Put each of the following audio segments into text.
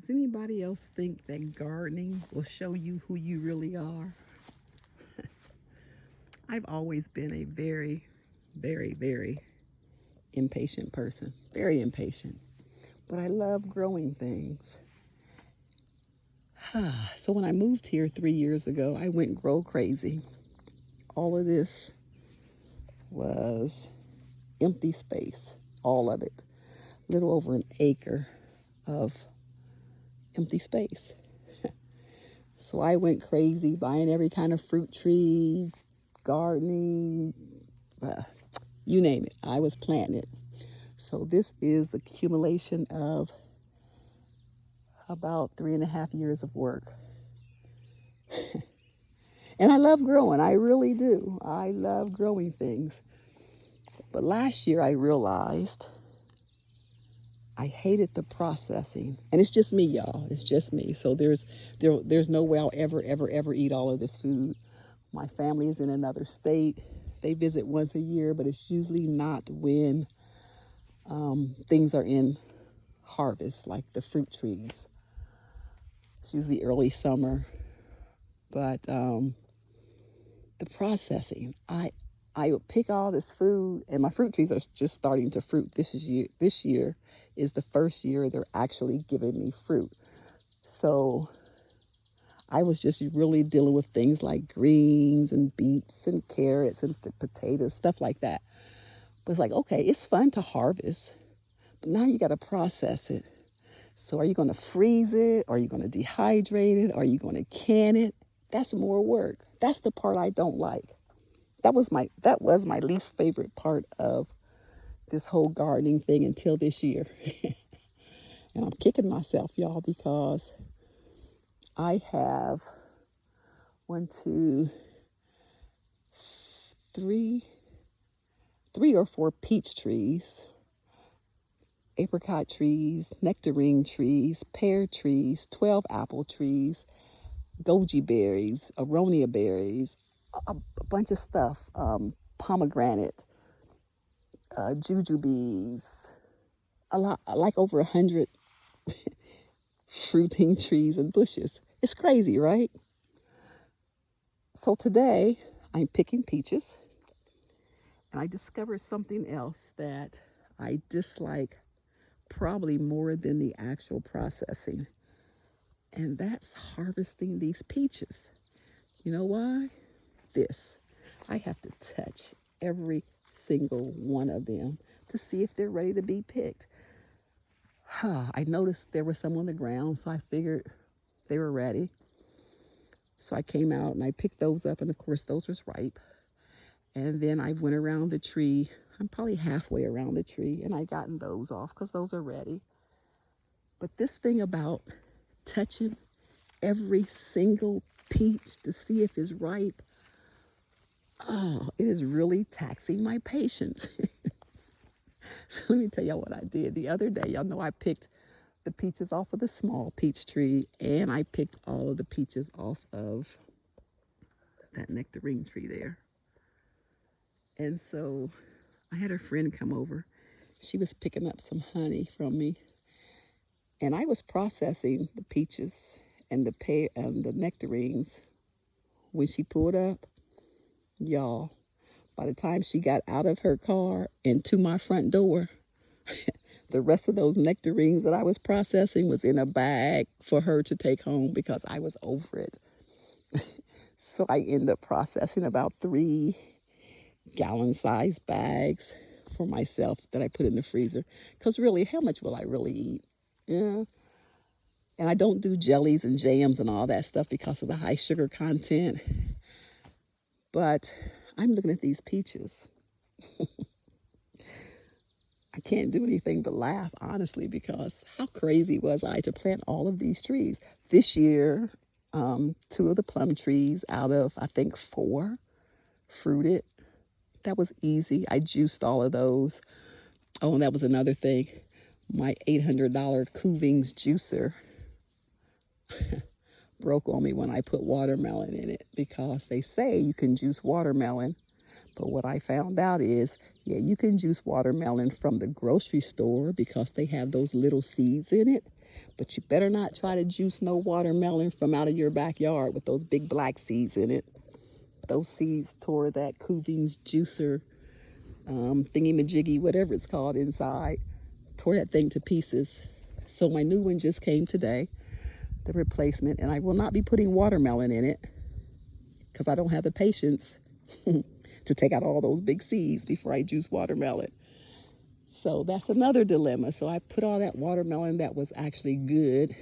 Does anybody else think that gardening will show you who you really are? I've always been a very, very, very impatient person. Very impatient. But I love growing things. So when I moved here 3 years ago, I went grow crazy. All of this was empty space. All of it. A little over an acre of empty space. So I went crazy buying every kind of fruit tree, gardening, you name it. I was planting it. So this is the accumulation of about 3.5 years of work. And I love growing. I really do. I love growing things. But last year I realized I hated the processing. And it's just me, y'all. It's just me. So there's no way I'll ever eat all of this food. My family is in another state. They visit once a year, but it's usually not when things are in harvest, like the fruit trees. It's usually early summer. But the processing, I would pick all this food, and my fruit trees are just starting to fruit. This year is the first year they're actually giving me fruit. So I was just really dealing with things like greens and beets and carrots and potatoes, stuff like that. But it's like, okay, it's fun to harvest, but now you got to process it. So are you going to freeze it? Are you going to dehydrate it? Are you going to can it? That's more work. That's the part I don't like. That was my least favorite part of this whole gardening thing until this year. And I'm kicking myself, y'all, because I have 3 or 4 peach trees, apricot trees, nectarine trees, pear trees, 12 apple trees, goji berries, aronia berries, a bunch of stuff, pomegranate, jujubes, a lot, like over 100 fruiting trees and bushes. It's crazy, right? So today I'm picking peaches, and I discovered something else that I dislike probably more than the actual processing, and that's harvesting these peaches. You know why? I have to touch every single one of them to see if they're ready to be picked. I noticed there was some on the ground, so I figured they were ready. So I came out and I picked those up, and of course those was ripe. And then I went around the tree. I'm probably halfway around the tree, and I gotten those off because those are ready. But this thing about touching every single peach to see if it's ripe, oh, it is really taxing my patience. So let me tell y'all what I did. The other day, y'all know I picked the peaches off of the small peach tree, and I picked all of the peaches off of that nectarine tree there. And so I had a friend come over. She was picking up some honey from me, and I was processing the peaches and the nectarines. When she pulled up, y'all, by the time she got out of her car and to my front door, the rest of those nectarines that I was processing was in a bag for her to take home because I was over it. So I ended up processing about 3 gallon-sized bags for myself that I put in the freezer. Because really, how much will I really eat? Yeah. And I don't do jellies and jams and all that stuff because of the high sugar content. But I'm looking at these peaches. I can't do anything but laugh, honestly, because how crazy was I to plant all of these trees? This year, 2 of the plum trees out of, I think, 4 fruited. That was easy. I juiced all of those. Oh, and that was another thing. My $800 Kuvings juicer broke on me when I put watermelon in it, because they say you can juice watermelon. But what I found out is, yeah, you can juice watermelon from the grocery store because they have those little seeds in it. But you better not try to juice no watermelon from out of your backyard with those big black seeds in it. Those seeds tore that Kuving's juicer thingy-majiggy, whatever it's called inside, tore that thing to pieces. So my new one just came today, the replacement, and I will not be putting watermelon in it because I don't have the patience to take out all those big seeds before I juice watermelon. So that's another dilemma. So I put all that watermelon that was actually good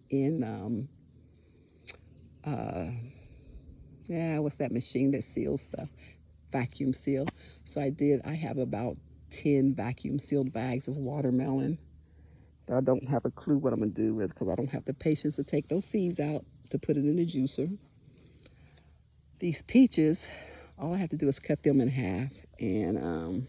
in, what's that machine that seals stuff? Vacuum seal. So I have about 10 vacuum sealed bags of watermelon that I don't have a clue what I'm going to do with because I don't have the patience to take those seeds out to put it in the juicer. These peaches, all I have to do is cut them in half and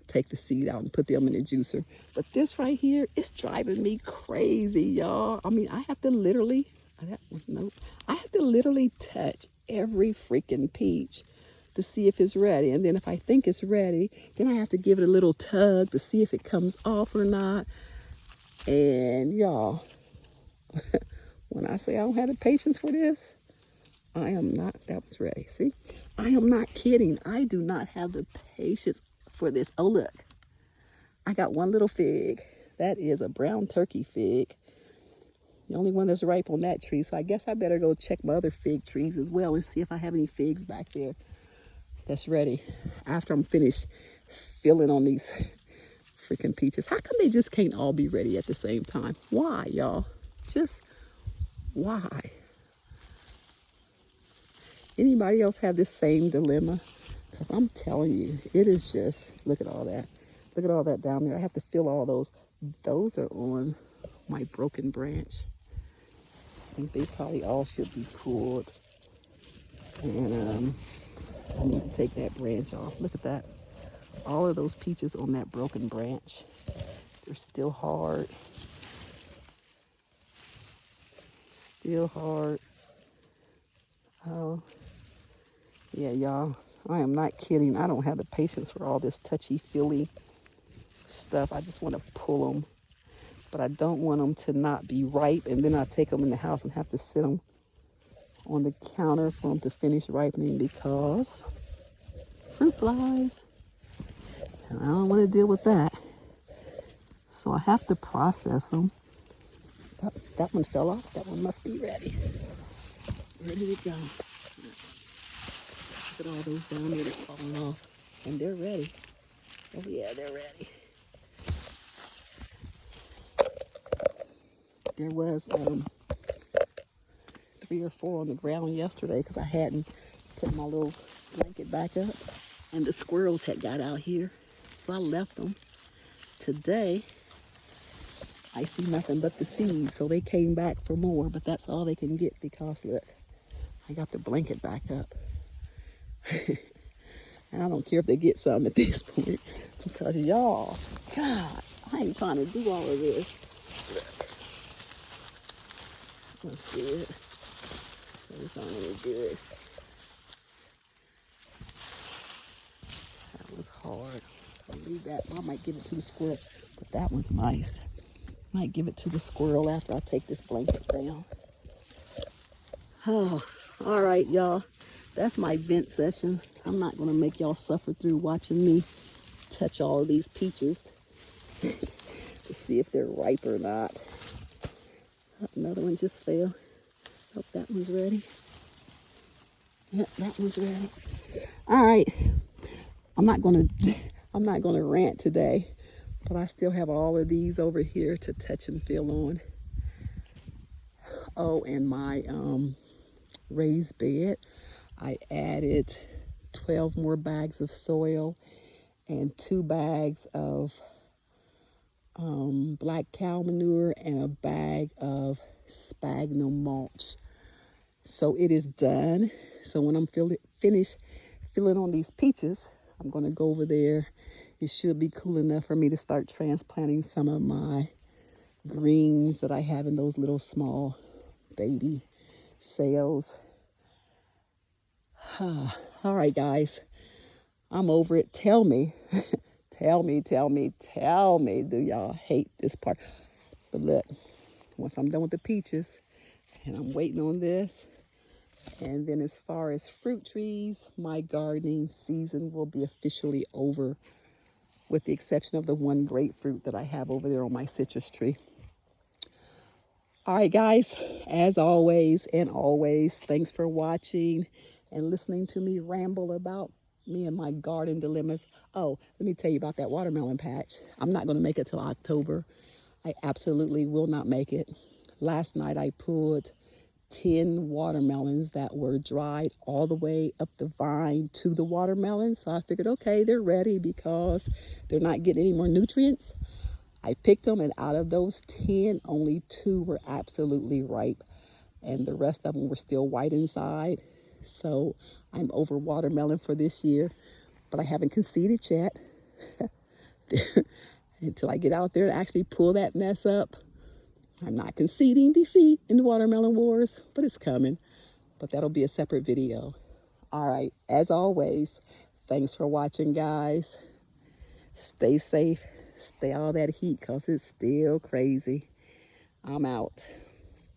take the seed out and put them in the juicer. But this right here, it's driving me crazy, y'all. I mean, I have to literally touch every freaking peach to see if it's ready. And then if I think it's ready, then I have to give it a little tug to see if it comes off or not. And y'all, when I say I don't have the patience for this, that was ready. See, I am not kidding. I do not have the patience for this. Oh, look, I got one little fig. That is a brown turkey fig. The only one that's ripe on that tree. So I guess I better go check my other fig trees as well and see if I have any figs back there that's ready after I'm finished filling on these freaking peaches. How come they just can't all be ready at the same time? Why, y'all? Just why? Anybody else have this same dilemma? Because I'm telling you, it is just, look at all that. Look at all that down there. I have to fill all those. Those are on my broken branch. I think they probably all should be pulled. And I need to take that branch off. Look at that. All of those peaches on that broken branch. They're still hard. Still hard. Oh, yeah, y'all. I am not kidding. I don't have the patience for all this touchy-feely stuff. I just want to pull them. But I don't want them to not be ripe. And then I take them in the house and have to sit them on the counter for them to finish ripening because fruit flies. And I don't want to deal with that. So I have to process them. Oh, that one fell off. That one must be ready. Ready to go. Look at all those down there that's falling off. And they're ready. Oh yeah, they're ready. There was 3 or 4 on the ground yesterday because I hadn't put my little blanket back up. And the squirrels had got out here. So I left them. Today, I see nothing but the seeds. So they came back for more. But that's all they can get because, look, I got the blanket back up. And I don't care if they get some at this point. Because y'all, God, I ain't trying to do all of this. Look. That's good. Those aren't any good. That was hard. I'll leave that. I might give it to the squirrel. But that one's nice. Might give it to the squirrel after I take this blanket down. Oh, all right, y'all. That's my vent session. I'm not going to make y'all suffer through watching me touch all of these peaches to see if they're ripe or not. Oh, another one just fell. Hope that one's ready. Yep, that one's ready. All right. I'm not gonna rant today, but I still have all of these over here to touch and feel on. Oh, and my raised bed, I added 12 more bags of soil and 2 bags of black cow manure and a bag of sphagnum mulch. So it is done. So when I'm finished filling on these peaches, I'm going to go over there. It should be cool enough for me to start transplanting some of my greens that I have in those little small baby sails. All right, guys. I'm over it. Tell me Tell me, tell me, tell me, do y'all hate this part? But look, once I'm done with the peaches, and I'm waiting on this, and then as far as fruit trees, my gardening season will be officially over, with the exception of the one grapefruit that I have over there on my citrus tree. All right, guys, as always and always, thanks for watching and listening to me ramble about me and my garden dilemmas. Oh, let me tell you about that watermelon patch. I'm not going to make it till October. I absolutely will not make it. Last night I pulled 10 watermelons that were dried all the way up the vine to the watermelon. So I figured, okay, they're ready because they're not getting any more nutrients. I picked them, and out of those 10, only 2 were absolutely ripe, and the rest of them were still white inside. So I'm over watermelon for this year, but I haven't conceded yet. Until I get out there and actually pull that mess up, I'm not conceding defeat in the watermelon wars, but it's coming. But that'll be a separate video. All right, as always, thanks for watching, guys. Stay safe. Stay out of that heat because it's still crazy. I'm out.